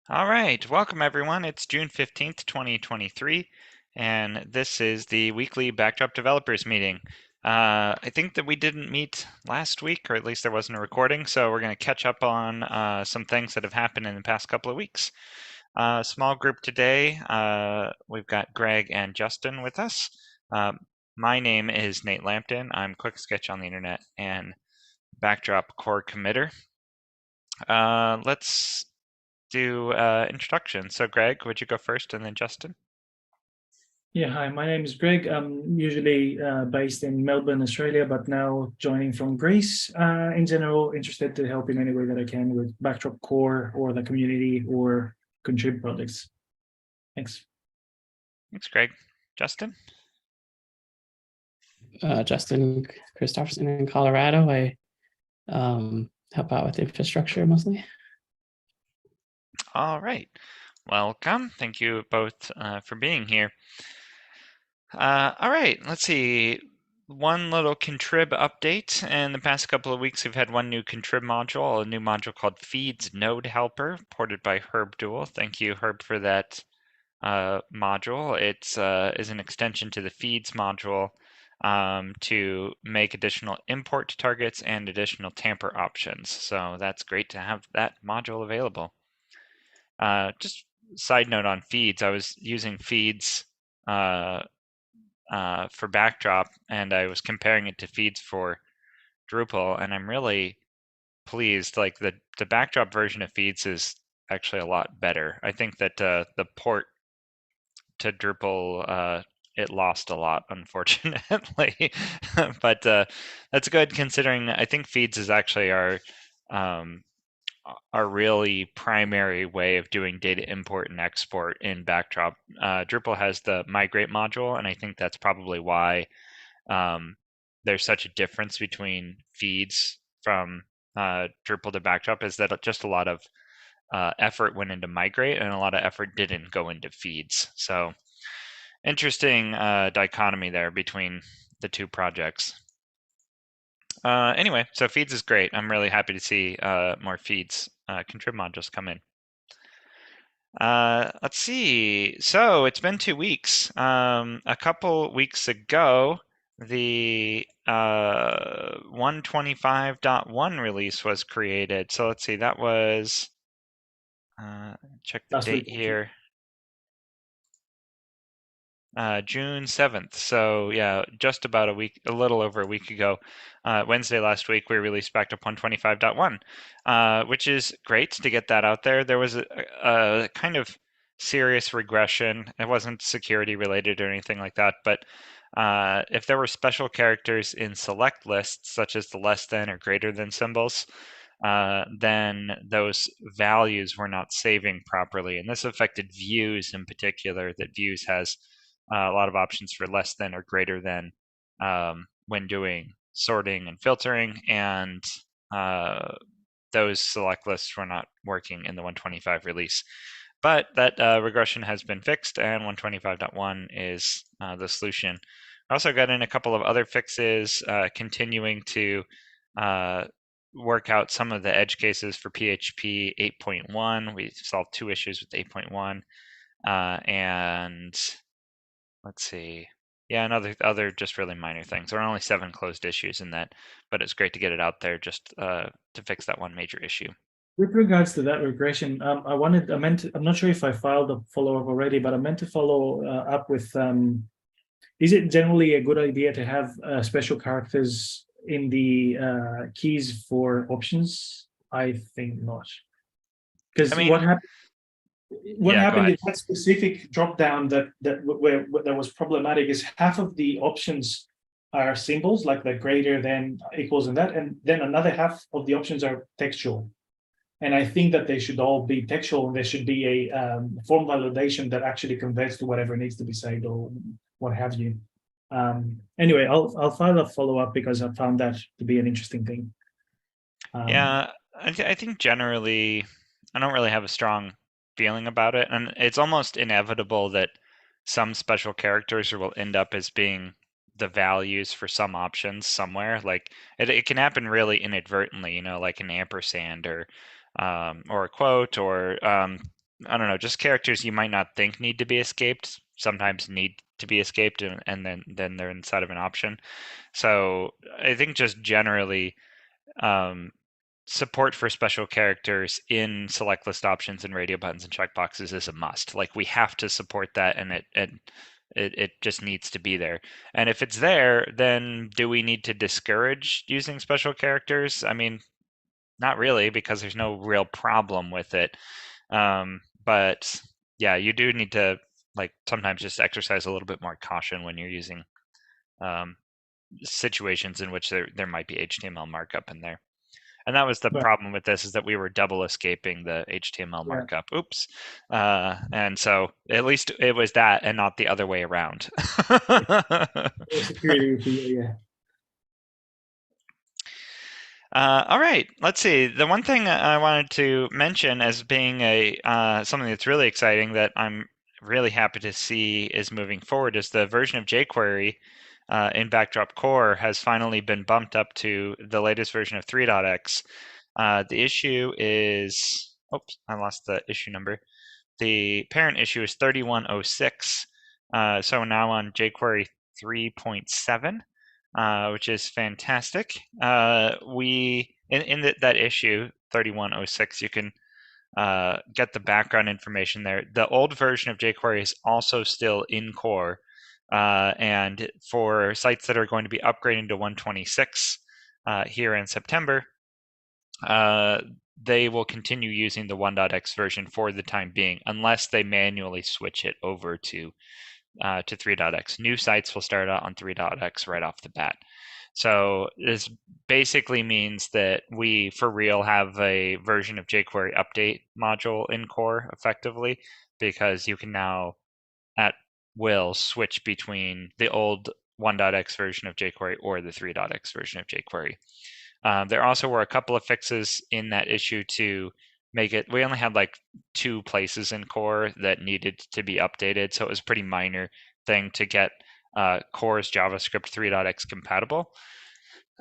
All right, welcome everyone. It's June 15th, 2023, and this is the weekly Backdrop Developers meeting. I think that we didn't meet last week, or at least there wasn't a recording, so we're going to catch up on some things that have happened in the past couple of weeks. Small group today. We've got Greg and Justin with us. My name is Nate Lampton. I'm Quick Sketch on the internet and Backdrop core committer. Let's do introduction. So Greg, would you go first and then Justin? Yeah, hi, my name is Greg. I'm usually based in Melbourne, Australia, but now joining from Greece. In general, interested to help in any way that I can with Backdrop Core or the community or contrib projects. Thanks. Thanks, Greg. Justin? Justin Christopherson in Colorado. I help out with infrastructure mostly. All right. Welcome. Thank you both for being here. All right, let's see. One little contrib update. In the past couple of weeks, we've had one new contrib module, a new module called Feeds Node Helper, ported by Herb Duel. Thank you, Herb, for that module. It is an extension to the Feeds module to make additional import targets and additional tamper options. So that's great to have that module available. Just side note on Feeds, I was using Feeds for Backdrop, and I was comparing it to Feeds for Drupal, and I'm really pleased. Like the Backdrop version of Feeds is actually a lot better. I think that the port to Drupal it lost a lot, unfortunately. But that's good considering I think Feeds is actually um, our really primary way of doing data import and export in Backdrop. Drupal has the migrate module, and I think that's probably why there's such a difference between feeds from Drupal to Backdrop, is that just a lot of effort went into migrate and a lot of effort didn't go into feeds. So interesting dichotomy there between the two projects. Anyway, so feeds is great. I'm really happy to see more feeds contrib modules come in. Let's see. So it's been 2 weeks. A couple weeks ago, the 125.1 release was created. So let's see, that was, check the Last week. date here. June 7th. So yeah, just about a week, a little over a week ago, Wednesday last week, we released Backdrop 125.1, which is great to get that out there. There was a kind of serious regression. It wasn't security related or anything like that, but if there were special characters in select lists, such as the less than or greater than symbols, then those values were not saving properly. And this affected views in particular, that views has a lot of options for less than or greater than when doing sorting and filtering, and those select lists were not working in the 125 release. But that regression has been fixed, and 125.1 is the solution. I also got in a couple of other fixes, continuing to work out some of the edge cases for PHP 8.1. We solved 2 issues with 8.1, and let's see. Yeah, and other just really minor things. There are only 7 closed issues in that, but it's great to get it out there just to fix that one major issue. With regards to that regression, I'm not sure if I filed a follow-up already, but I meant to follow up with, is it generally a good idea to have special characters in the keys for options? I think not. I Because mean, what yeah, go happened ahead. in that specific drop down that was problematic is half of the options are symbols like the greater than, equals, and that, and then another half of the options are textual. And I think that they should all be textual, and there should be a form validation that actually converts to whatever needs to be said or what have you. Anyway, I'll file a follow up because I found that to be an interesting thing. Yeah, I think generally, I don't really have a strong feeling about it, and it's almost inevitable that some special characters will end up as being the values for some options somewhere. Like it can happen really inadvertently, like an ampersand or a quote, or I don't know, just characters you might not think need to be escaped sometimes need to be escaped, and then they're inside of an option. So I think just generally, support for special characters in select list options and radio buttons and checkboxes is a must. Like, we have to support that, and it just needs to be there. And if it's there, then do we need to discourage using special characters? I mean, not really, because there's no real problem with it. But yeah, you do need to, like, sometimes just exercise a little bit more caution when you're using situations in which there might be HTML markup in there. And that was the Right. problem with this, is that we were double escaping the HTML Yeah. markup. Oops. And so at least it was that and not the other way around. Security issue, yeah. All right, let's see. The one thing I wanted to mention as being something that's really exciting that I'm really happy to see is moving forward is the version of jQuery in Backdrop Core has finally been bumped up to the latest version of 3.x. The issue is, oops, I lost the issue number. The parent issue is 3106. So now on jQuery 3.7. Which is fantastic. We in that issue 3106, you can get the background information there. The old version of jQuery is also still in core, and for sites that are going to be upgrading to 126 here in September, they will continue using the 1.x version for the time being, unless they manually switch it over to 3.x. New sites will start out on 3.x right off the bat. So this basically means that we, for real, have a version of jQuery update module in core effectively, because you can now at will switch between the old 1.x version of jQuery or the 3.x version of jQuery. There also were a couple of fixes in that issue to make it, we only had like 2 places in core that needed to be updated, so it was a pretty minor thing to get core's JavaScript 3.x compatible.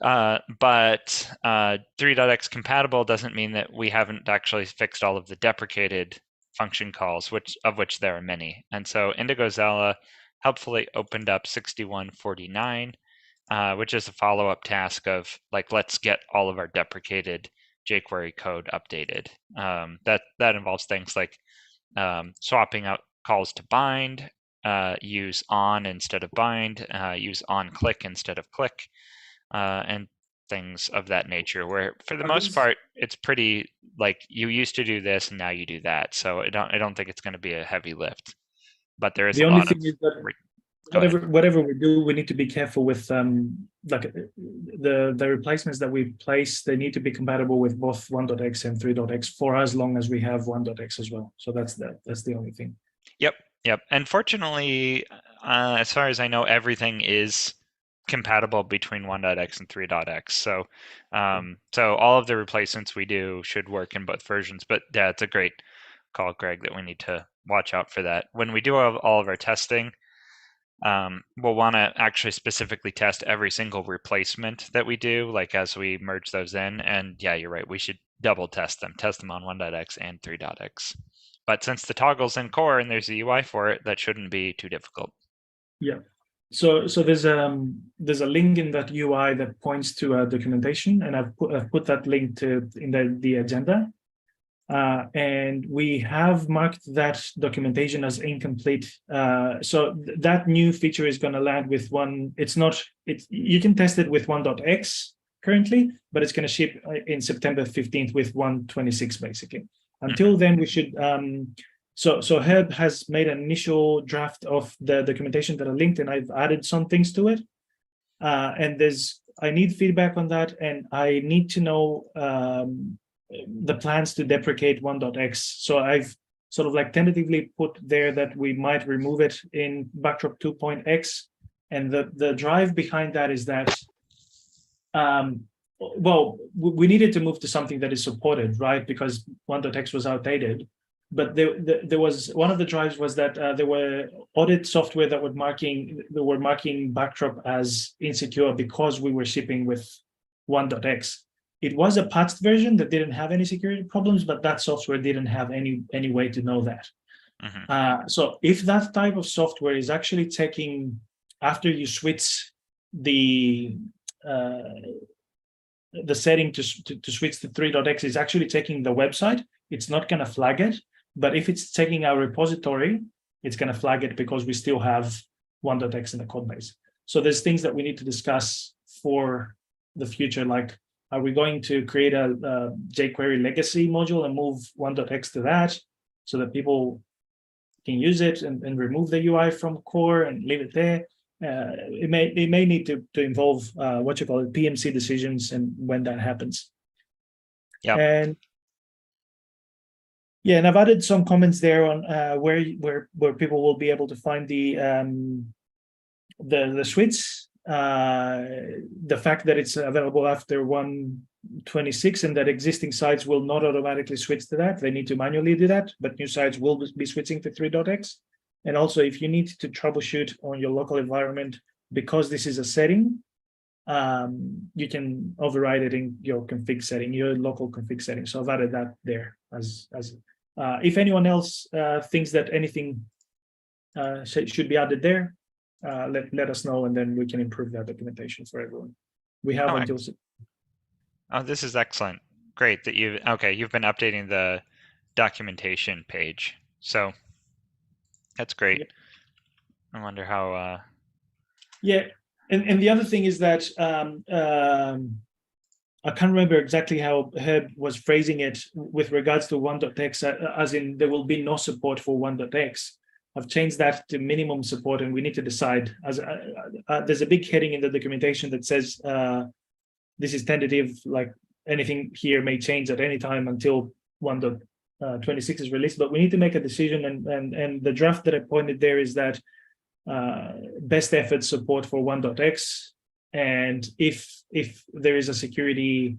But 3.x compatible doesn't mean that we haven't actually fixed all of the deprecated function calls, of which there are many. And so IndigoZella helpfully opened up 6149, which is a follow-up task of, like, let's get all of our deprecated jQuery code updated. That involves things like swapping out calls to bind, use on instead of bind, use on click instead of click, and things of that nature, where for the most part it's pretty, like, you used to do this and now you do that. So I don't think it's going to be a heavy lift, but there is The a only lot thing of is that whatever we do, we need to be careful with like the replacements that we place. They need to be compatible with both 1.x and 3.x for as long as we have 1.x as well. So that's the only thing. Yep. And fortunately, as far as I know, everything is compatible between 1.x and 3.x. So so all of the replacements we do should work in both versions. But yeah, it's a great call, Greg, that we need to watch out for that. When we do all of our testing, we'll want to actually specifically test every single replacement that we do, like as we merge those in. And yeah, you're right, we should double test them on 1.x and 3.x. But since the toggle's in core and there's a UI for it, that shouldn't be too difficult. Yeah. So there's a link in that UI that points to documentation, and I've put that link in the agenda. And we have marked that documentation as incomplete. So that new feature is going to land with you can test it with 1.x currently, but it's going to ship in September 15th with 1.26 basically. Until then, we should, so Herb has made an initial draft of the documentation that are linked, and I've added some things to it. And I need feedback on that, and I need to know the plans to deprecate 1.x. So I've sort of like tentatively put there that we might remove it in Backdrop 2.x. And the drive behind that is that, well, we needed to move to something that is supported, right? Because 1.x was outdated. But there was, one of the drives was that there were audit software that were marking Backdrop as insecure because we were shipping with 1.x. it was a patched version that didn't have any security problems, but that software didn't have any way to know that. So if that type of software is actually taking, after you switch the setting to switch to 3.x, is actually taking the website, it's not going to flag it. But if it's taking our repository, it's going to flag it because we still have 1.x in the code base. So there's things that we need to discuss for the future, like, are we going to create a jQuery legacy module and move 1.x to that so that people can use it and remove the UI from core and leave it there? It may need to involve PMC decisions and when that happens. Yeah. And yeah, and I've added some comments there on where people will be able to find the suites. The fact that it's available after 1.26 and that existing sites will not automatically switch to that. They need to manually do that, but new sites will be switching to 3.x. And also, if you need to troubleshoot on your local environment, because this is a setting, you can override it in your config setting, your local config setting. So I've added that there as if anyone else thinks that anything should be added there, let us know, and then we can improve that documentation for everyone. We have until. Oh, this is excellent. Great that you've been updating the documentation page. So that's great. Yep. I wonder how. Yeah, and the other thing is that I can't remember exactly how Herb was phrasing it with regards to 1.x, as in there will be no support for 1.x. I've changed that to minimum support, and we need to decide. As there's a big heading in the documentation that says this is tentative, like anything here may change at any time until 1.26 is released. But we need to make a decision, and the draft that I pointed there is that best effort support for 1.x, and if there is a security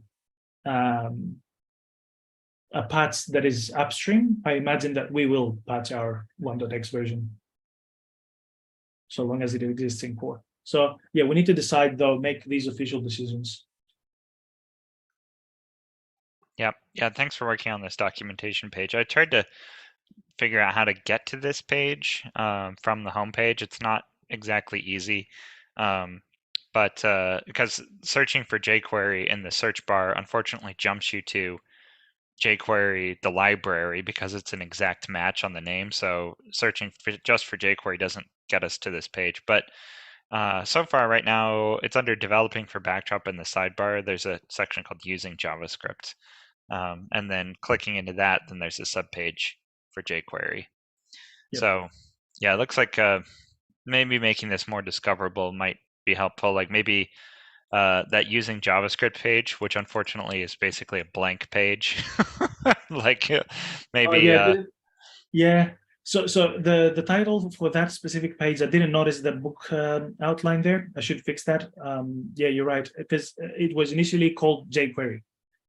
a patch that is upstream, I imagine that we will patch our 1.x version so long as it exists in core. So yeah, we need to decide though, make these official decisions. Yeah, thanks for working on this documentation page. I tried to figure out how to get to this page from the home page. It's not exactly easy, but because searching for jQuery in the search bar unfortunately jumps you to jQuery, the library, because it's an exact match on the name. So searching just for jQuery doesn't get us to this page. But so far right now, it's under developing for Backdrop in the sidebar. There's a section called using JavaScript. And then clicking into that, then there's a subpage for jQuery. Yep. So yeah, it looks like maybe making this more discoverable might be helpful. Like maybe that using JavaScript page, which unfortunately is basically a blank page. Like maybe. Yeah. So the title for that specific page, I didn't notice the book outline there. I should fix that. Yeah, you're right, because it was initially called jQuery,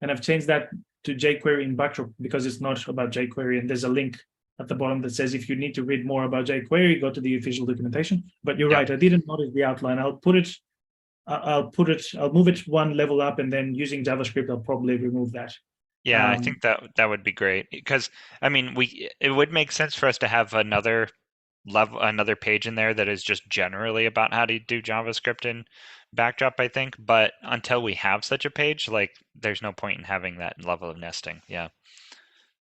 and I've changed that to jQuery in Backdrop because it's not about jQuery. And there's a link at the bottom that says if you need to read more about jQuery, go to the official documentation. But you're right, I didn't notice the outline. I'll move it one level up, and then using JavaScript, I'll probably remove that. Yeah, I think that would be great, because I mean, it would make sense for us to have another page in there that is just generally about how to do JavaScript in Backdrop, I think. But until we have such a page, like, there's no point in having that level of nesting. Yeah.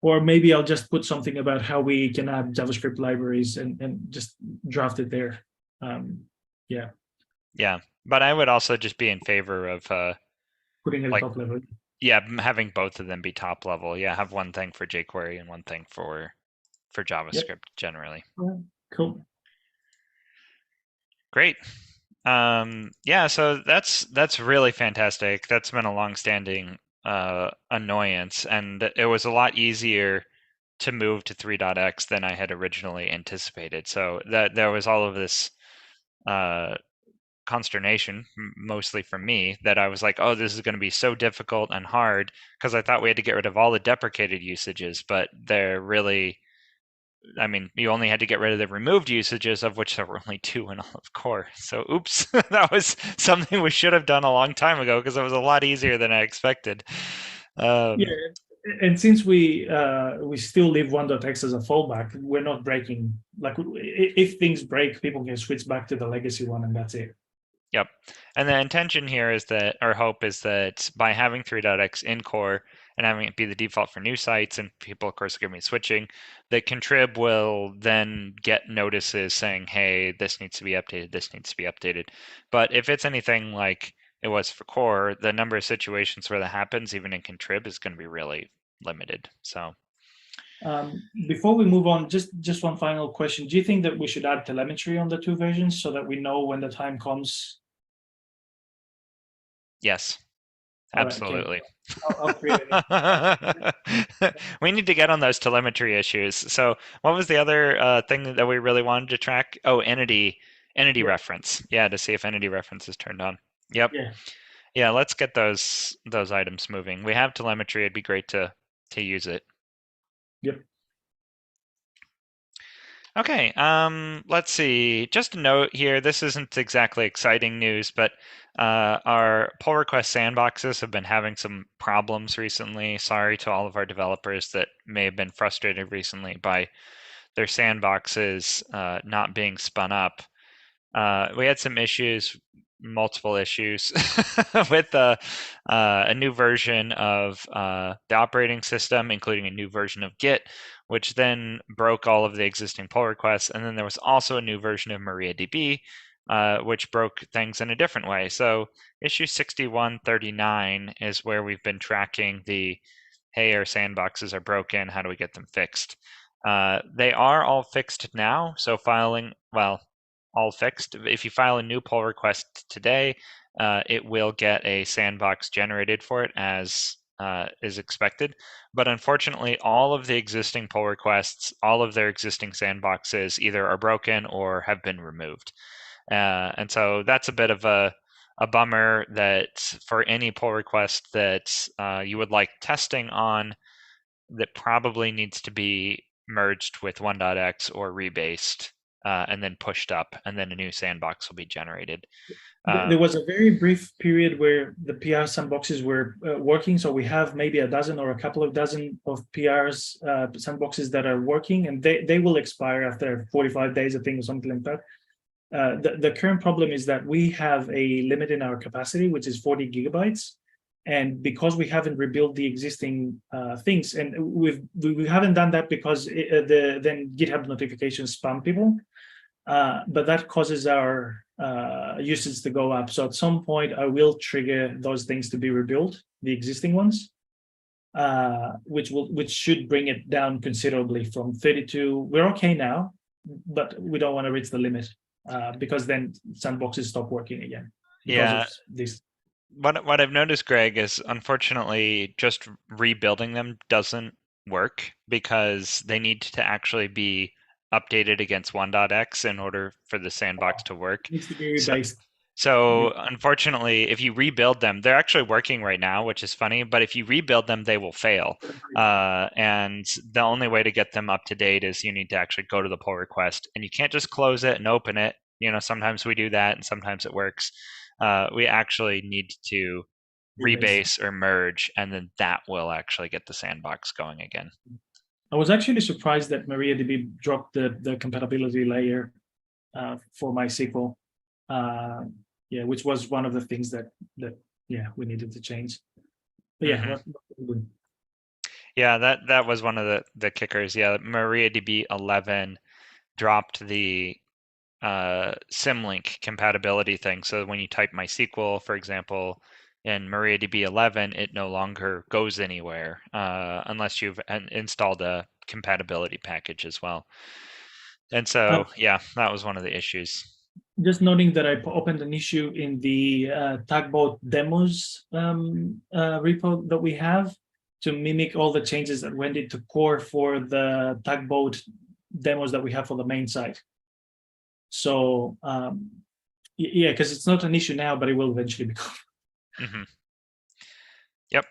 Or maybe I'll just put something about how we can add JavaScript libraries and just draft it there. Yeah. Yeah, but I would also just be in favor of putting it at top level. Yeah, having both of them be top level. Yeah, have one thing for jQuery and one thing for JavaScript generally. Cool. Great. Yeah, so that's really fantastic. That's been a long-standing annoyance, and it was a lot easier to move to 3.x than I had originally anticipated. So that there was all of this consternation, mostly from me, that I was like, oh, this is going to be so difficult and hard, because I thought we had to get rid of all the deprecated usages, but they're really I mean, you only had to get rid of the removed usages, of which there were only 2 in all of core. So oops, that was something we should have done a long time ago because it was a lot easier than I expected. Yeah, and since we still leave 1.x as a fallback, we're not breaking. Like if things break, people can switch back to the legacy one, and that's it. Yep. And the intention here is that our hope is that by having 3.x in core and having it be the default for new sites, and people, of course, are going to be switching, that contrib will then get notices saying, hey, this needs to be updated, this needs to be updated. But if it's anything like it was for core, the number of situations where that happens, even in contrib, is going to be really limited. So before we move on, just one final question. Do you think that we should add telemetry on the 2 versions so that we know when the time comes? yes, All right, okay. absolutely. I'll create it. We need to get on those telemetry issues. So what was the other thing that we really wanted to track? Oh, entity reference. Yeah, to see if entity reference is turned on. Yep. Yeah, let's get those items moving. We have telemetry. It'd be great to use it. Yep. Okay, let's see. Just a note here, this isn't exactly exciting news, but our pull request sandboxes have been having some problems recently. Sorry to all of our developers that may have been frustrated recently by their sandboxes not being spun up. We had some issues, multiple issues, with a new version of the operating system, including a new version of Git, which then broke all of the existing pull requests. And then there was also a new version of MariaDB, which broke things in a different way. So issue 6139 is where we've been tracking the, hey, our sandboxes are broken, how do we get them fixed? They are all fixed now, so filing, well, all fixed. If you file a new pull request today, it will get a sandbox generated for it as is expected. But unfortunately, all of the existing pull requests, all of their existing sandboxes either are broken or have been removed. And so that's a bit of a bummer that for any pull request that you would like testing on, that probably needs to be merged with 1.x or rebased and then pushed up, and then a new sandbox will be generated. There was a very brief period where the PR sandboxes were working. So we have maybe a dozen or a couple of dozen of PRs sandboxes that are working, and they will expire after 45 days, I think, or something like that. The current problem is that we have a limit in our capacity, which is 40 gigabytes. And because we haven't rebuilt the existing things, and we haven't done that because then GitHub notifications spam people, but that causes our usage to go up. So at some point, I will trigger those things to be rebuilt, the existing ones, which should bring it down considerably from 32. We're okay now, but we don't want to reach the limit because then sandboxes stop working again because of this. What I've noticed, Greg, is unfortunately just rebuilding them doesn't work because they need to actually be updated against 1.x in order for the sandbox to work. It needs to be rebased. So unfortunately, if you rebuild them, they're actually working right now, which is funny, but if you rebuild them, they will fail. And the only way to get them up to date is you need to actually go to the pull request, and you can't just close it and open it. You know, sometimes we do that and sometimes it works. We actually need to rebase or merge, and then that will actually get the sandbox going again. I was actually surprised that MariaDB dropped the compatibility layer for MySQL. Yeah, which was one of the things that we needed to change. But yeah, yeah, that was one of the kickers. Yeah, MariaDB 11 dropped the symlink compatibility thing. So when you type MySQL, for example, in MariaDB 11, it no longer goes anywhere unless you've installed a compatibility package as well. And so, yeah, that was one of the issues. Just noting that I opened an issue in the Tagboat demos repo that we have to mimic all the changes that went into core for the Tagboat demos that we have for the main site. So yeah, because it's not an issue now, but it will eventually become. Yep.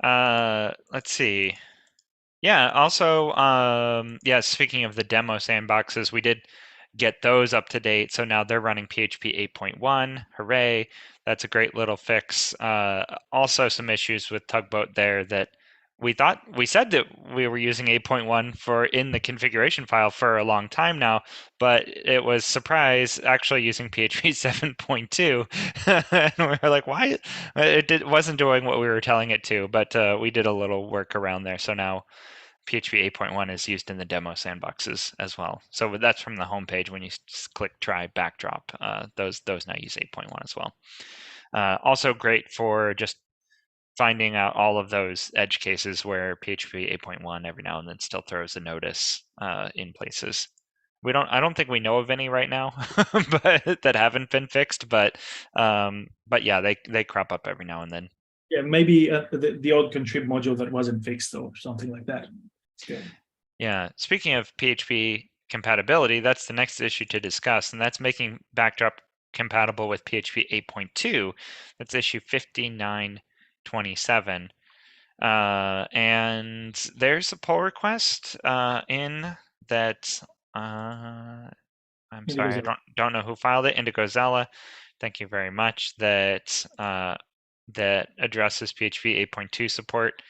Let's see. Yeah, also, yeah, speaking of the demo sandboxes, we did get those up to date. So now they're running PHP 8.1. Hooray. That's a great little fix. Also some issues with Tugboat there that we said that we were using 8.1 for in the configuration file for a long time now, but it was surprise actually using PHP 7.2. And we were like, why? Wasn't doing what we were telling it to, but we did a little work around there. So now PHP 8.1 is used in the demo sandboxes as well. So that's from the homepage when you click try backdrop. Those now use 8.1 as well. Also great for just finding out all of those edge cases where PHP 8.1 every now and then still throws a notice in places. I don't think we know of any right now, but that haven't been fixed. But yeah, they crop up every now and then. Yeah, maybe the odd contrib module that wasn't fixed or something like that. It's good. Yeah, speaking of PHP compatibility, that's the next issue to discuss, and that's making Backdrop compatible with PHP 8.2. That's issue 5927. And there's a pull request in that. I'm sorry, I don't know who filed it. Indigo Zella, thank you very much. That that addresses PHP 8.2 support.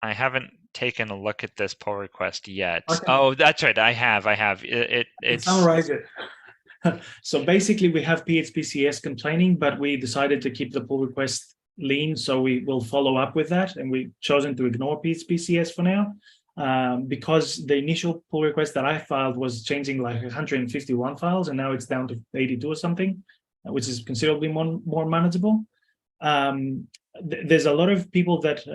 I haven't taken a look at this pull request yet. Okay. Oh, that's right. I have. It's summarize it. So basically, we have PHPCS complaining, but we decided to keep the pull request lean, so we will follow up with that, and we've chosen to ignore PHPCS for now, because the initial pull request that I filed was changing like 151 files, and now it's down to 82 or something, which is considerably more manageable. There's a lot of people that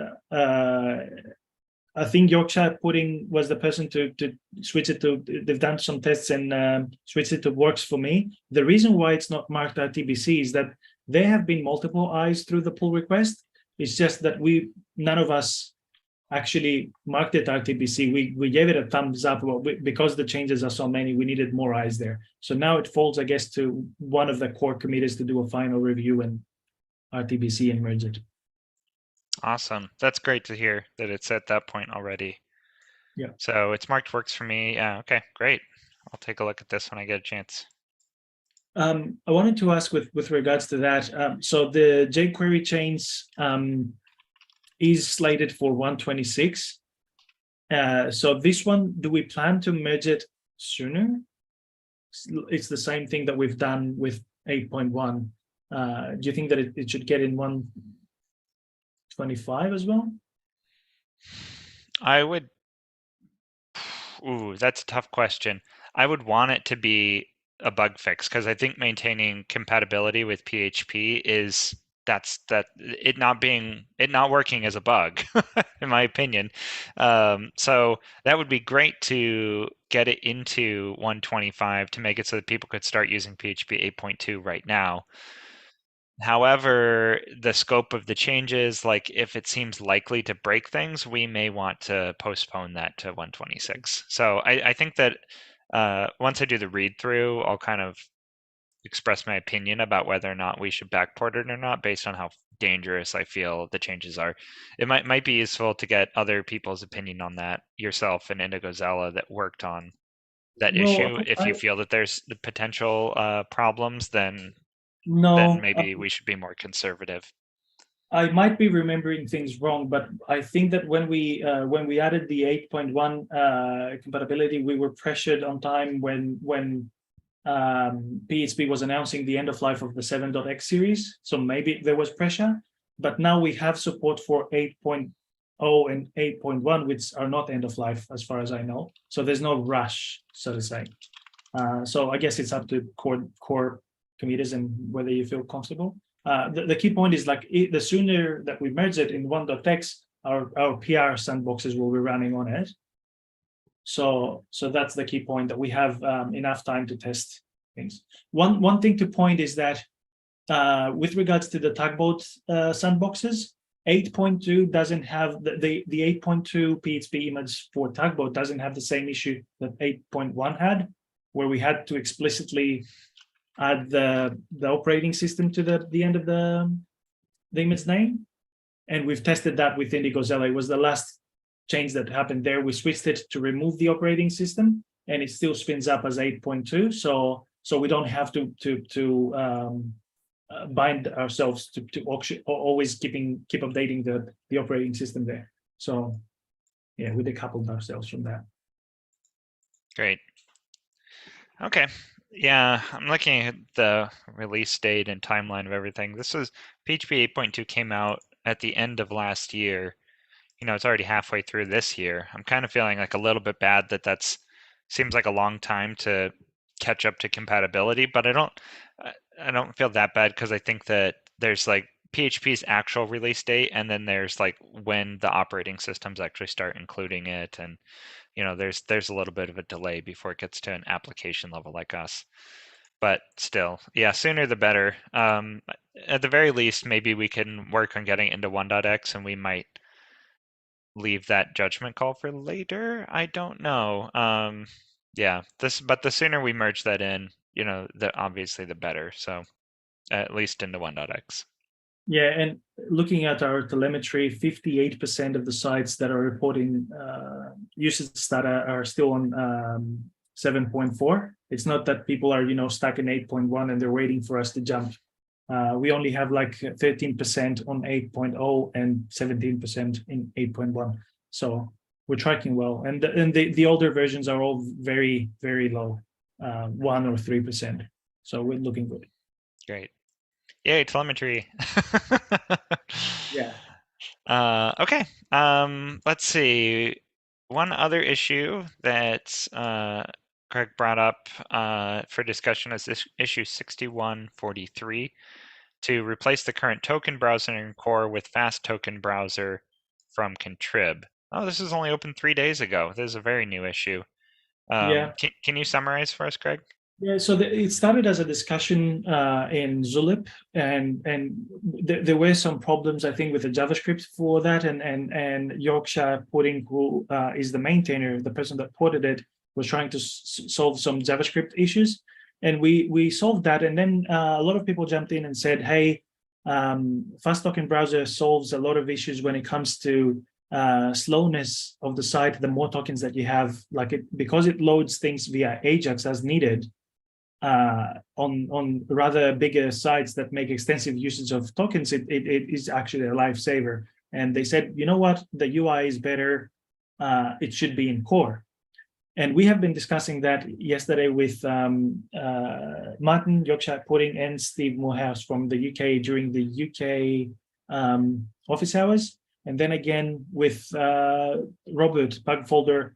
I think Yorkshire Pudding was the person to switch it to. They've done some tests and switched it to Works for Me. The reason why it's not marked RTBC is that there have been multiple eyes through the pull request. It's just that none of us actually marked it RTBC. We gave it a thumbs up because the changes are so many. We needed more eyes there. So now it falls, I guess, to one of the core committees to do a final review and RTBC and merge it. Awesome. That's great to hear that it's at that point already. Yeah. So it's marked Works for Me. Yeah. Okay, great. I'll take a look at this when I get a chance. I wanted to ask with regards to that. So the jQuery chains is slated for 126. So this one, do we plan to merge it sooner? It's the same thing that we've done with 8.1. Do you think that it should get in 125 as well? I would. Ooh, that's a tough question. I would want it to be a bug fix because I think maintaining compatibility with PHP is it not working as a bug, in my opinion. So that would be great to get it into 125 to make it so that people could start using PHP 8.2 right now. However, the scope of the changes, like if it seems likely to break things, we may want to postpone that to 126. So I think that once I do the read through, I'll kind of express my opinion about whether or not we should backport it or not based on how dangerous I feel the changes are. It might be useful to get other people's opinion on that, yourself and Indigo Zella that worked on that issue. If you feel that there's the potential problems, then maybe we should be more conservative. I might be remembering things wrong, but I think that when we added the 8.1 compatibility, we were pressured on time when PHP was announcing the end of life of the 7.x series. So maybe there was pressure, but now we have support for 8.0 and 8.1, which are not end of life as far as I know. So there's no rush, so to say. So I guess it's up to core committees and whether you feel comfortable. The key point is like the sooner that we merge it in 1.x, our PR sandboxes will be running on it. So that's the key point, that we have enough time to test things. One thing to point is that with regards to the Tugboat sandboxes, 8.2 doesn't have the 8.2 PHP image for Tugboat doesn't have the same issue that 8.1 had, where we had to explicitly add the operating system to the end of the image name. And we've tested that with Indigo Zella. It was the last change that happened there. We switched it to remove the operating system, and it still spins up as 8.2. So we don't have to bind ourselves to always keep updating the operating system there. So yeah, we decoupled ourselves from that. Great. Okay. Yeah, I'm looking at the release date and timeline of everything. This was PHP 8.2 came out at the end of last year. You know, it's already halfway through this year. I'm kind of feeling like a little bit bad that seems like a long time to catch up to compatibility, but I don't feel that bad because I think that there's like PHP's actual release date, and then there's like when the operating systems actually start including it, and you know, there's a little bit of a delay before it gets to an application level like us. But still, yeah, sooner the better. At the very least, maybe we can work on getting into 1.x, and we might leave that judgment call for later. I don't know. Yeah, but the sooner we merge that in, you know, obviously the better. So at least into 1.x. Yeah, and looking at our telemetry, 58% of the sites that are reporting usage data are still on 7.4. It's not that people are, you know, stuck in 8.1 and they're waiting for us to jump. We only have like 13% on 8.0 and 17% in 8.1. So we're tracking well. And the older versions are all very, very low, 1 or 3%. So we're looking good. Great. Yay, telemetry. Yeah. Okay. Let's see. One other issue that Craig brought up for discussion is this issue 6143 to replace the current token browser in core with fast token browser from Contrib. Oh, this was only open 3 days ago. This is a very new issue. Yeah. Can you summarize for us, Craig? Yeah, so it started as a discussion in Zulip, and there were some problems, I think, with the JavaScript for that, and Yorkshire Pudding, who is the maintainer, the person that ported it, was trying to solve some JavaScript issues, and we solved that, and then a lot of people jumped in and said, hey, Fast Token Browser solves a lot of issues when it comes to slowness of the site. The more tokens that you have, because it loads things via Ajax as needed, on rather bigger sites that make extensive usage of tokens, it is actually a lifesaver. And they said, you know what, the UI is better, it should be in core. And we have been discussing that yesterday with Martin, Yorkshire Pudding, and Steve Morehouse from the UK during the UK office hours. And then again with Robert Bugfolder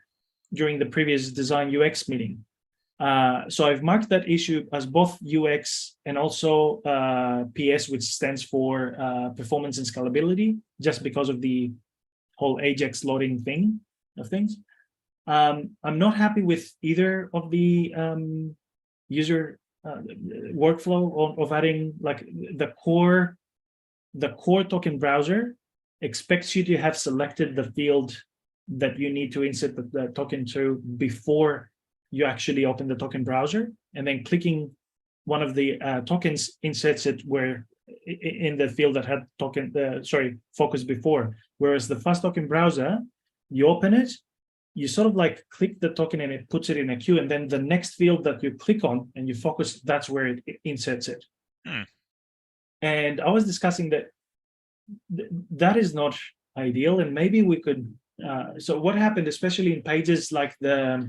during the previous Design UX meeting. So I've marked that issue as both UX and also PS, which stands for performance and scalability, just because of the whole Ajax loading thing of things. I'm not happy with either of the user workflow of adding, like, the core token browser expects you to have selected the field that you need to insert the token to before you actually open the token browser, and then clicking one of the tokens inserts it where in the field that had focus before. Whereas the Fast Token Browser, you open it, you sort of like click the token and it puts it in a queue, and then the next field that you click on and you focus, that's where it inserts it. And I was discussing that that is not ideal, and maybe we could. So what happened, especially in pages like the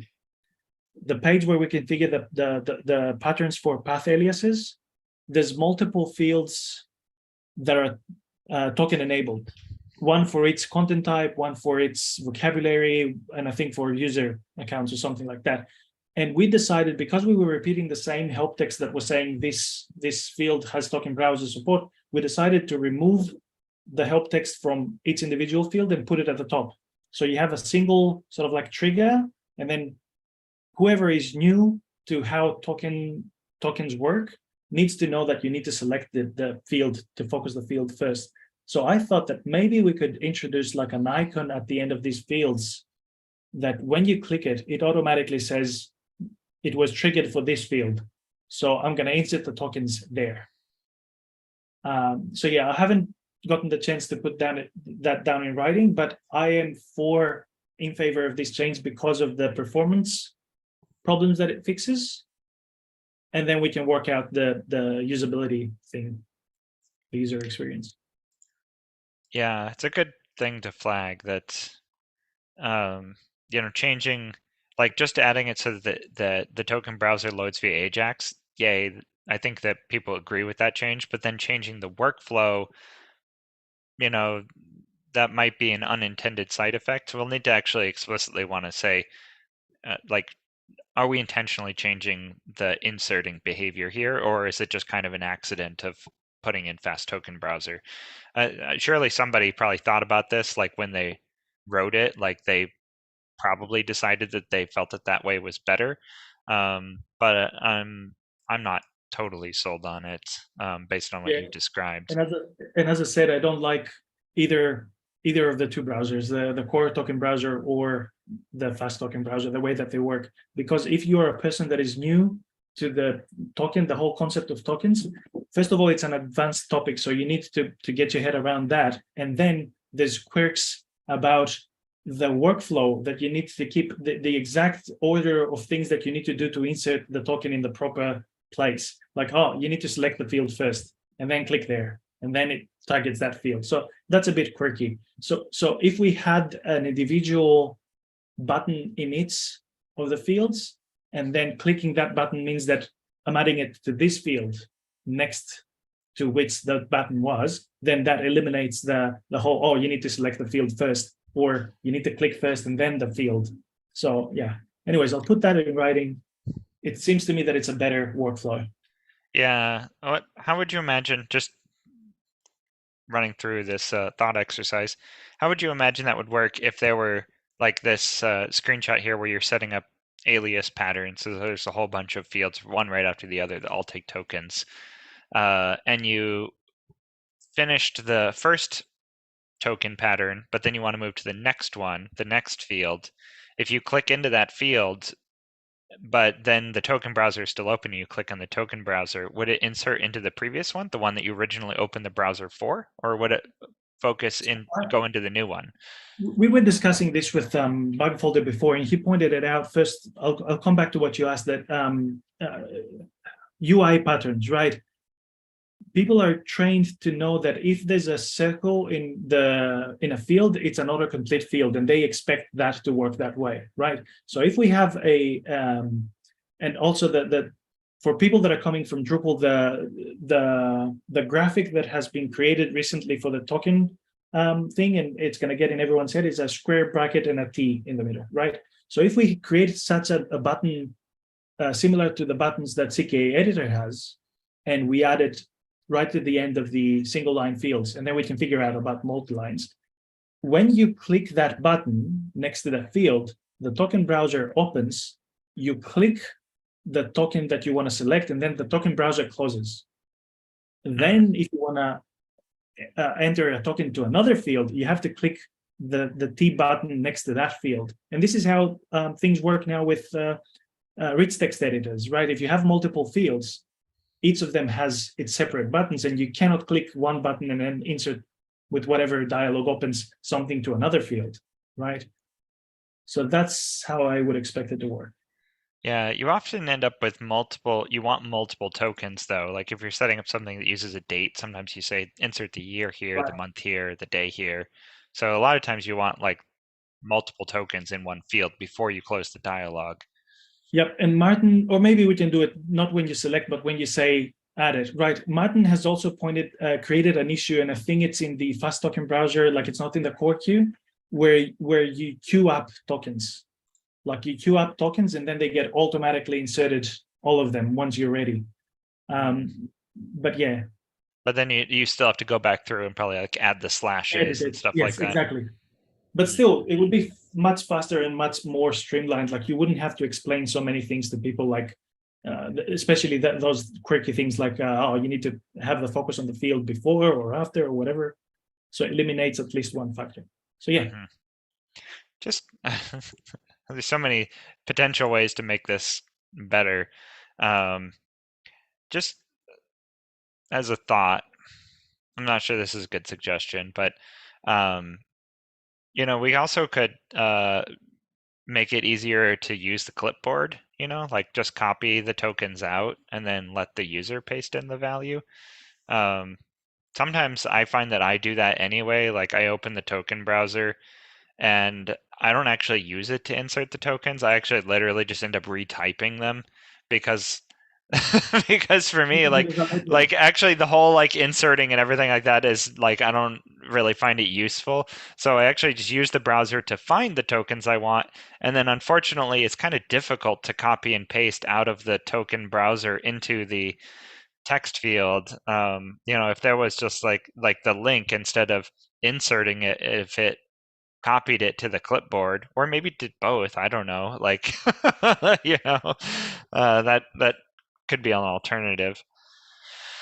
page where we configure the patterns for path aliases, there's multiple fields that are token enabled. One for its content type, one for its vocabulary, and I think for user accounts or something like that. And we decided, because we were repeating the same help text that was saying this field has token browser support, we decided to remove the help text from each individual field and put it at the top. So you have a single sort of like trigger, and then whoever is new to how tokens work needs to know that you need to select the field to focus the field first. So I thought that maybe we could introduce like an icon at the end of these fields that when you click it, it automatically says it was triggered for this field. So I'm going to insert the tokens there. So yeah, I haven't gotten the chance to put that down in writing, but I am for in favor of this change because of the performance problems that it fixes. And then we can work out the usability thing, the user experience. Yeah, it's a good thing to flag that, changing, like just adding it so that the token browser loads via Ajax. Yay, I think that people agree with that change, but then changing the workflow, that might be an unintended side effect. So we'll need to actually explicitly want to say, are we intentionally changing the inserting behavior here, or is it just kind of an accident of putting in fast token browser? Surely somebody probably thought about this, like when they wrote it, like they probably decided that they felt that way was better. But I'm not totally sold on it based on what you described. And as I said, I don't like either of the two browsers, the core token browser or the fast token browser, the way that they work. Because if you are a person that is new to the token, the whole concept of tokens, first of all, it's an advanced topic, so you need to get your head around that. And then there's quirks about the workflow that you need to keep the exact order of things that you need to do to insert the token in the proper place. Like, oh, you need to select the field first and then click there, and then it targets that field. So that's a bit quirky. So if we had an individual button in each of the fields, and then clicking that button means that I'm adding it to this field next to which the button was, then that eliminates the whole, oh, you need to select the field first, or you need to click first and then the field. So yeah, anyways, I'll put that in writing. It seems to me that it's a better workflow. Yeah. How would you imagine, just running through this thought exercise, how would you imagine that would work if there were like this screenshot here where you're setting up alias patterns? So there's a whole bunch of fields, one right after the other, that all take tokens. And you finished the first token pattern, but then you want to move to the next one, the next field. If you click into that field, but then the token browser is still open and you click on the token browser, would it insert into the previous one, the one that you originally opened the browser for, or would it go into the new one? We were discussing this with Bugfolder before, and he pointed it out. First, I'll come back to what you asked, that UI patterns, right? People are trained to know that if there's a circle in a field, it's an autocomplete field, and they expect that to work that way, right? So if we have and also that for people that are coming from Drupal, the graphic that has been created recently for the token thing, and it's going to get in everyone's head, is a square bracket and a T in the middle, right? So if we create such a button similar to the buttons that CKA editor has, and we add it right to the end of the single line fields, and then we can figure out about multi-lines. When you click that button next to that field, the token browser opens, you click the token that you want to select, and then the token browser closes. Then if you want to enter a token to another field, you have to click the T button next to that field. And this is how things work now with rich text editors, right? If you have multiple fields, each of them has its separate buttons, and you cannot click one button and then insert with whatever dialog opens something to another field, right? So that's how I would expect it to work. Yeah, you often end up with you want multiple tokens though. Like if you're setting up something that uses a date, sometimes you say insert the year here, the month here, the day here. So a lot of times you want like multiple tokens in one field before you close the dialog. Yep, and Martin, or maybe we can do it not when you select, but when you say add it, right? Martin has also created an issue, and I think it's in the fast token browser, like it's not in the core queue, where you queue up tokens. Like you queue up tokens and then they get automatically inserted, all of them, once you're ready. But yeah. But then you still have to go back through and probably like add the slashes and stuff like that. Yes, exactly. But still, it would be much faster and much more streamlined. Like you wouldn't have to explain so many things to people, like especially those quirky things like, oh, you need to have the focus on the field before or after or whatever. So it eliminates at least one factor. So yeah. Just there's so many potential ways to make this better. Just as a thought, I'm not sure this is a good suggestion, but You know, we also could make it easier to use the clipboard, you know, like just copy the tokens out and then let the user paste in the value. Sometimes I find that I do that anyway. Like I open the token browser and I don't actually use it to insert the tokens. I actually literally just end up retyping them because because for me like actually the whole like inserting and everything like that is like I don't really find it useful. So I actually just use the browser to find the tokens I want, and then unfortunately it's kind of difficult to copy and paste out of the token browser into the text field. You know, if there was just like the link instead of inserting it, if it copied it to the clipboard, or maybe did both. I don't know. Like, you know, that could be an alternative.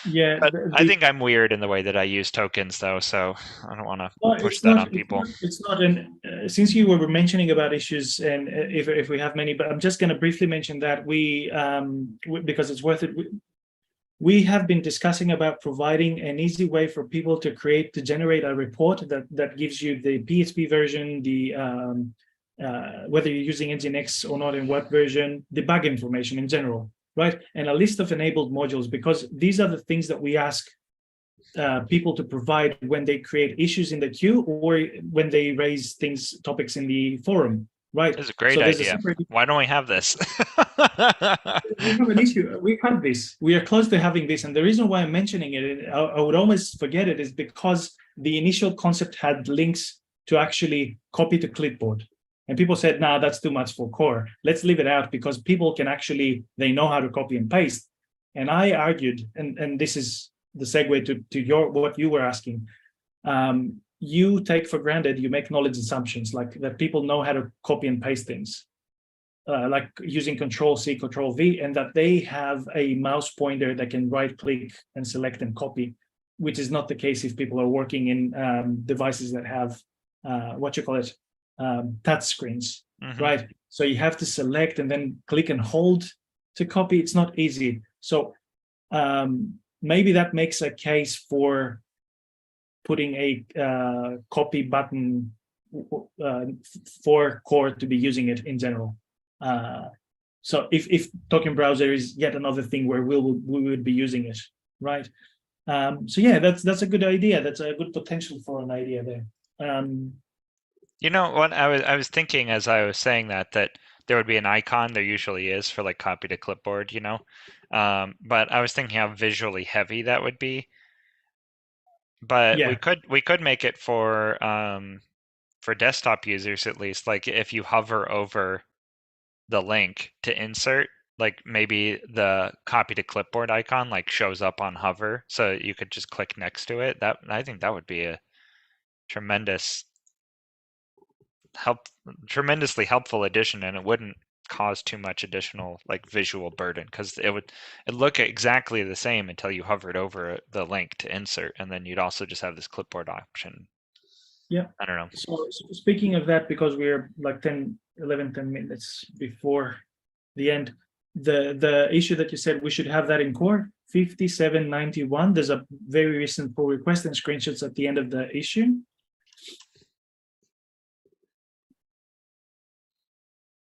Yeah, But I think I'm weird in the way that I use tokens, though, so I don't want to well, push that on people. It's not. And since you were mentioning about issues, and if we have many, but I'm just going to briefly mention that because it's worth it. We have been discussing about providing an easy way for people to generate a report that gives you the PHP version, the whether you're using Nginx or not in what version, the bug information in general, right? And a list of enabled modules, because these are the things that we ask people to provide when they create issues in the queue or when they raise topics in the forum, right? It's a great So there's a idea. separate. Why don't we have this? We have an issue. We have this. We are close to having this, and the reason why I'm mentioning it, I would almost forget it, is because the initial concept had links to actually copy to clipboard, and people said, "Nah, that's too much for core. Let's leave it out because people can they know how to copy and paste." And I argued, and this is the segue to what you were asking. You take for granted, you make knowledge assumptions like that people know how to copy and paste things. Like using Control-C, Control-V, and that they have a mouse pointer that can right-click and select and copy, which is not the case if people are working in devices that have touch screens, right? So you have to select and then click and hold to copy. It's not easy. So maybe that makes a case for putting a copy button for core to be using it in general. So if token browser is yet another thing where we would be using it, right? So yeah, that's a good idea. That's a good potential for an idea there. You know what I was thinking as I was saying that there would be an icon. There usually is for like copy to clipboard, you know. But I was thinking how visually heavy that would be. But Yeah. we could make it for desktop users at least. Like if you hover over the link to insert, like maybe the copy to clipboard icon like shows up on hover, so you could just click next to it. That I think that would be a tremendously helpful addition, and it wouldn't cause too much additional like visual burden because it'd look exactly the same until you hovered over the link to insert, and then you'd also just have this clipboard option. Yeah. I don't know. So speaking of that, because we're like 10 minutes before the end, the issue that you said we should have that in core 5791, there's a very recent pull request and screenshots at the end of the issue.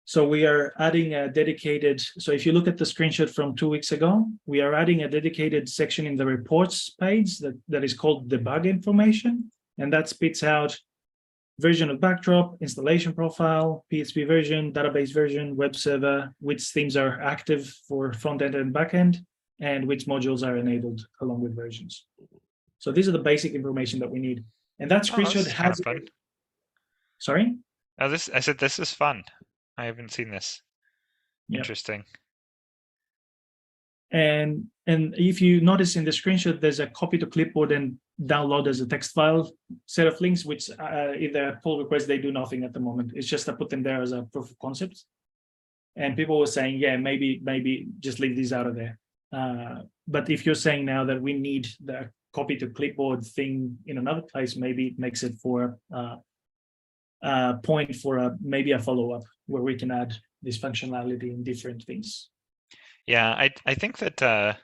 So we are adding a dedicated, so if you look at the screenshot from 2 weeks ago, we are adding a dedicated section in the reports page that is called debug information. And that spits out version of backdrop, installation profile, PHP version, database version, web server, which themes are active for front end and back end, and which modules are enabled along with versions. So these are the basic information that we need. And that screenshot has fun. Sorry? I said this is fun. I haven't seen this. Yeah. Interesting. And if you notice in the screenshot, there's a copy to clipboard and download as a text file set of links, which either pull requests, they do nothing at the moment. It's just I put them there as a proof of concept. And people were saying, yeah, maybe just leave these out of there. But if you're saying now that we need the copy to clipboard thing in another place, maybe it makes it for point for maybe a follow-up where we can add this functionality in different things. Yeah, I think that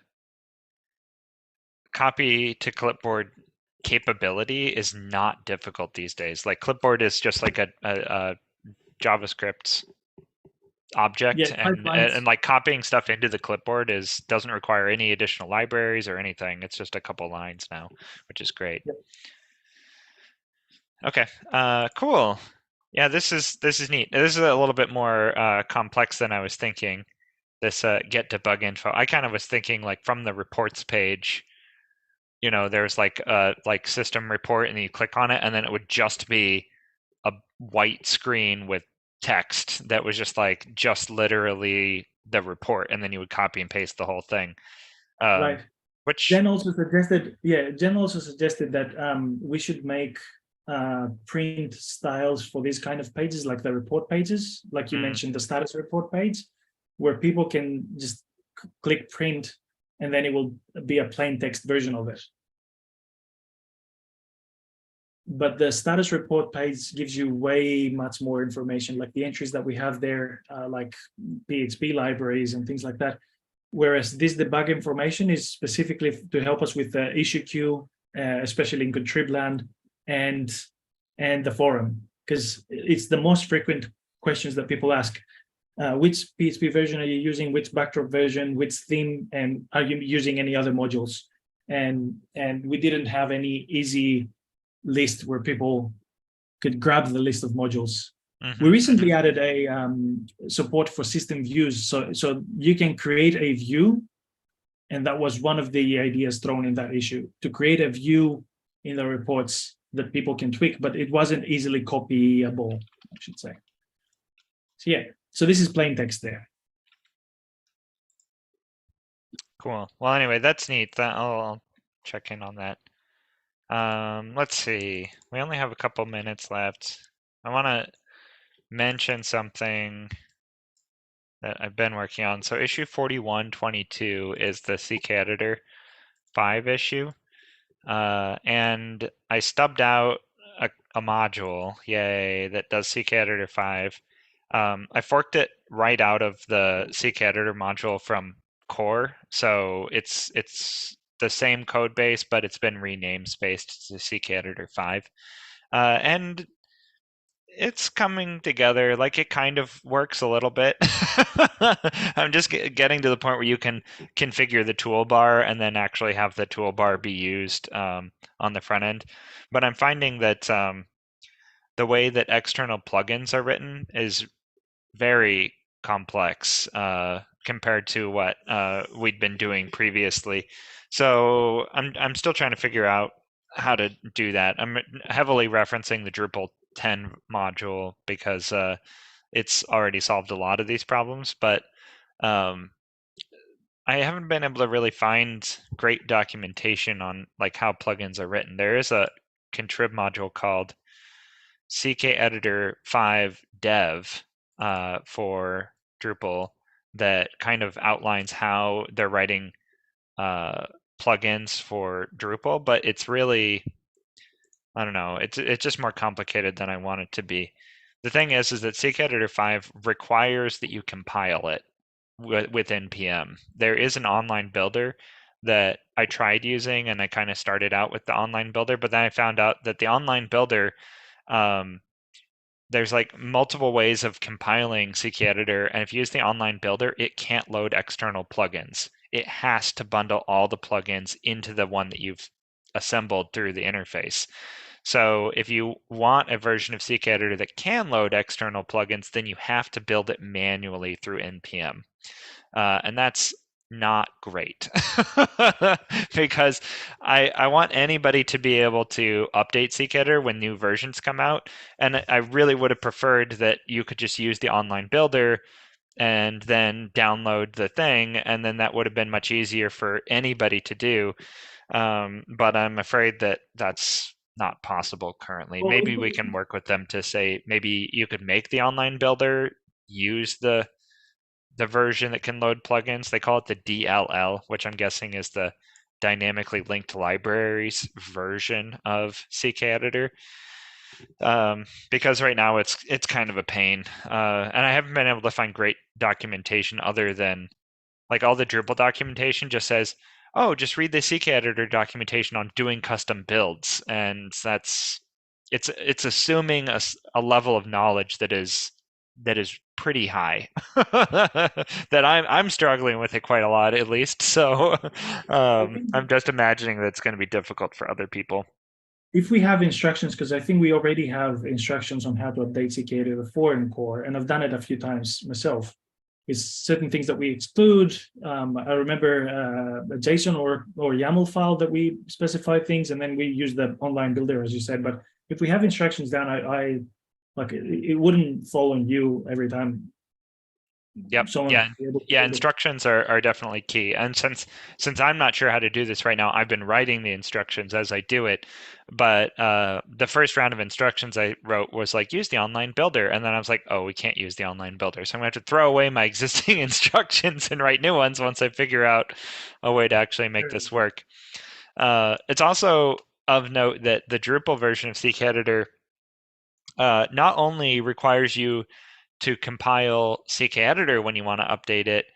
copy to clipboard capability is not difficult these days. Like clipboard is just like a JavaScript object, Yeah, and pipelines. like copying stuff into the clipboard doesn't require any additional libraries or anything. It's just a couple lines now, which is great. Yep. Okay, cool. Yeah, this is neat. This is a little bit more complex than I was thinking. This get debug info. I kind of was thinking like from the reports page, there's like a system report, and then you click on it, and then it would just be a white screen with text that was just literally the report, and then you would copy and paste the whole thing. Right. Which Jen also suggested, that we should make print styles for these kind of pages, like the report pages, like you mentioned, the status report page, where people can just click print, and then it will be a plain text version of it. But the status report page gives you way much more information, like the entries that we have there, like PHP libraries and things like that. Whereas this debug information is specifically to help us with the issue queue, especially in Contribland and the forum, because it's the most frequent questions that people ask. Which PHP version are you using? Which backdrop version? Which theme? And are you using any other modules? And we didn't have any easy list where people could grab the list of modules. We recently added a support for system views, so you can create a view, and that was one of the ideas thrown in that issue, to create a view in the reports that people can tweak, but it wasn't easily copyable, I should say. So yeah, so this is plain text there. Cool. Well, anyway, that's neat. I'll check in on that. Let's see. We only have a couple minutes left. I want to mention something that I've been working on. So issue 4122 is the CKEditor 5 issue. And I stubbed out a module, yay, that does CKEditor 5. I forked it right out of the CKEditor module from core. So it's the same code base, but it's been renamed spaced to CKEditor 5. And it's coming together. Like, it kind of works a little bit. I'm just getting to the point where you can configure the toolbar and then actually have the toolbar be used on the front end. But I'm finding that the way that external plugins are written is very complex compared to what we'd been doing previously. So I'm still trying to figure out how to do that. I'm heavily referencing the Drupal 10 module because it's already solved a lot of these problems, but I haven't been able to really find great documentation on like how plugins are written. There is a contrib module called CKEditor 5 dev for Drupal that kind of outlines how they're writing plugins for Drupal, but it's really, I don't know, it's just more complicated than I want it to be. The thing is that CKEditor 5 requires that you compile it with NPM. There is an online builder that I tried using, and I kind of started out with the online builder, but then I found out that the online builder, there's like multiple ways of compiling CKEditor, and if you use the online builder, it can't load external plugins. It has to bundle all the plugins into the one that you've assembled through the interface. So if you want a version of CKEditor that can load external plugins, then you have to build it manually through NPM. And that's not great because I want anybody to be able to update CKEditor when new versions come out. And I really would have preferred that you could just use the online builder and then download the thing, and then that would have been much easier for anybody to do. But I'm afraid that that's not possible currently. Well, Maybe we can work with them to say maybe you could make the online builder use the version that can load plugins. They call it the DLL, which I'm guessing is the dynamically linked libraries version of CKEditor. Because right now it's kind of a pain, and I haven't been able to find great documentation other than like all the Drupal documentation just says, oh, just read the CK editor documentation on doing custom builds, and it's assuming a level of knowledge that is pretty high that I'm struggling with it quite a lot, at least. So I think I'm just imagining that it's going to be difficult for other people. if we have instructions, because I think we already have instructions on how to update CK to the 4 in core, and I've done it a few times myself. Is certain things that we exclude. I remember a JSON or YAML file that we specify things, and then we use the online builder, as you said. But if we have instructions down, I like it wouldn't fall on you every time Yep. someone Yeah. be able to Yeah. build it. Instructions are definitely key. And since I'm not sure how to do this right now, I've been writing the instructions as I do it. But the first round of instructions I wrote was like, use the online builder. And then I was like, oh, we can't use the online builder. So I'm going to have to throw away my existing instructions and write new ones once I figure out a way to actually make this work. It's also of note that the Drupal version of CKEditor not only requires you to compile CKEditor when you want to update it,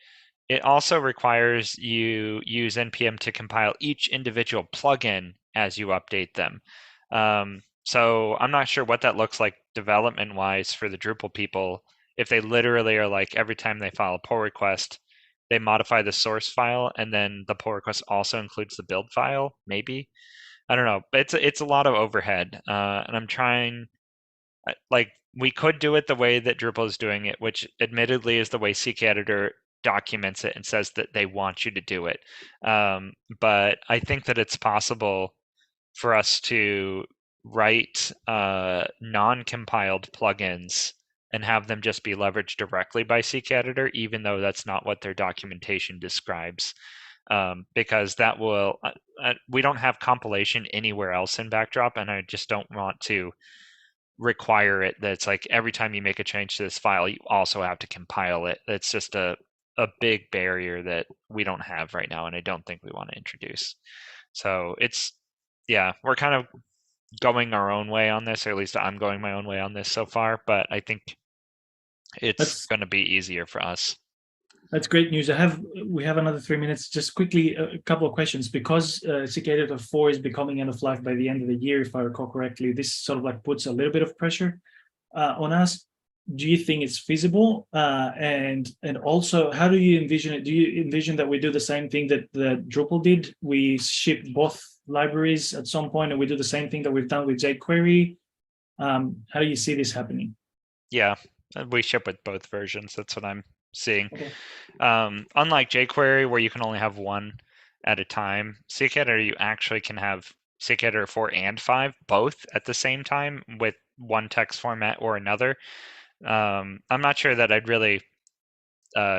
it also requires you use npm to compile each individual plugin as you update them. So I'm not sure what that looks like development-wise for the Drupal people. If they literally are like every time they file a pull request, they modify the source file, and then the pull request also includes the build file. Maybe, I don't know. But it's a lot of overhead, and I'm trying. Like, we could do it the way that Drupal is doing it, which admittedly is the way CKEditor documents it and says that they want you to do it. But I think that it's possible for us to write non-compiled plugins and have them just be leveraged directly by CKEditor, even though that's not what their documentation describes. Because that will, we don't have compilation anywhere else in Backdrop, and I just don't want to require it that it's like every time you make a change to this file, you also have to compile it. It's just a big barrier that we don't have right now, and I don't think we want to introduce. So yeah, we're kind of going our own way on this, or at least I'm going my own way on this so far, but I think it's That's going to be easier for us. That's great news. We have another 3 minutes. Just quickly, a couple of questions. Because CK 4 is becoming end of life by the end of the year, if I recall correctly, this sort of like puts a little bit of pressure on us. Do you think it's feasible? And also, how do you envision it? Do you envision that we do the same thing that the Drupal did? We ship both libraries at some point, and we do the same thing that we've done with jQuery. How do you see this happening? Yeah, we ship with both versions. That's what I'm seeing. Okay. Unlike jQuery, where you can only have one at a time, CKEditor, you actually can have CKEditor 4 and 5 both at the same time with one text format or another. I'm not sure that I'd really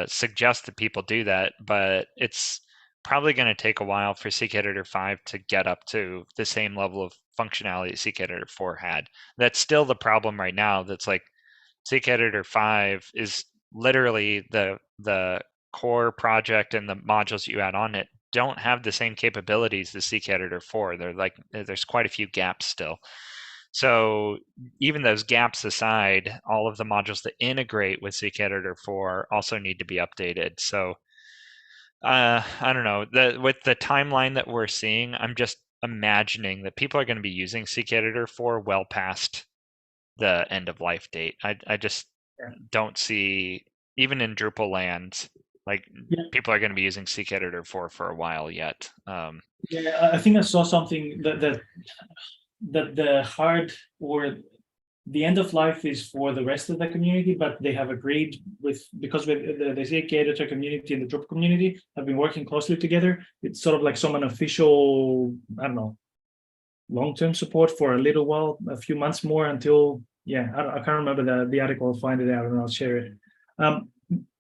suggest that people do that, but it's probably going to take a while for CKEditor 5 to get up to the same level of functionality that CKEditor 4 had. That's still the problem right now. That's like CKEditor 5 is literally the core project, and the modules you add on it don't have the same capabilities as CKEditor 4. They're like, there's quite a few gaps still. So even those gaps aside, all of the modules that integrate with CKEditor 4 also need to be updated. So I don't know. With the timeline that we're seeing, I'm just imagining that people are going to be using CKEditor 4 well past the end of life date. I just don't see, even in Drupal land, like people are going to be using CKEditor 4 for a while yet. Yeah, I think I saw something that the hard or the end of life is for the rest of the community, but they have agreed because with the CK editor community and the Drupal community have been working closely together. It's sort of like some unofficial, I don't know, long-term support for a little while, a few months more until, yeah, I can't remember the article. I'll find it out and I'll share it.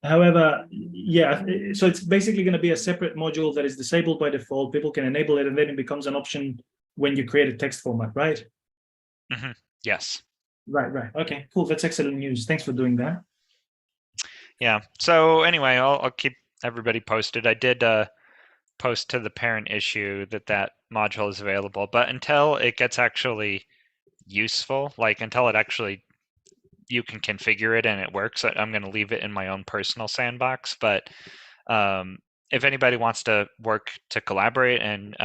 However, yeah, so it's basically going to be a separate module that is disabled by default. People can enable it, and then it becomes an option when you create a text format, right? Mm-hmm. Yes. Right. Okay, cool. That's excellent news. Thanks for doing that. Yeah. So anyway, I'll keep everybody posted. I did post to the parent issue that module is available, but until it gets actually useful, like until it actually you can configure it and it works, I'm going to leave it in my own personal sandbox. But if anybody wants to work to collaborate and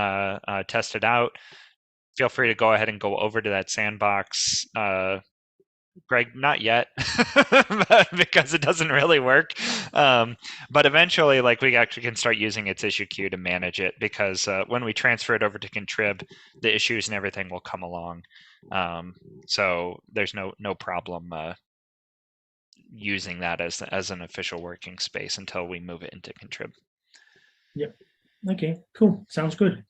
test it out, feel free to go ahead and go over to that sandbox. Greg, not yet, because it doesn't really work. But eventually, like, we actually can start using its issue queue to manage it, because when we transfer it over to Contrib, the issues and everything will come along. So there's no problem using that as an official working space until we move it into Contrib. Yep. Okay, cool. Sounds good.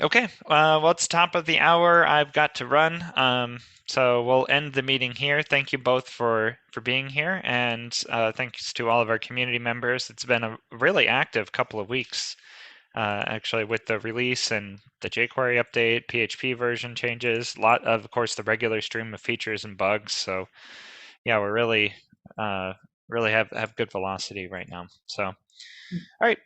Okay, well, it's top of the hour. I've got to run. So we'll end the meeting here. Thank you both for being here, and thanks to all of our community members. It's been a really active couple of weeks, actually, with the release and the jQuery update, PHP version changes, a lot of course, the regular stream of features and bugs. So yeah, we're really have good velocity right now. So, all right.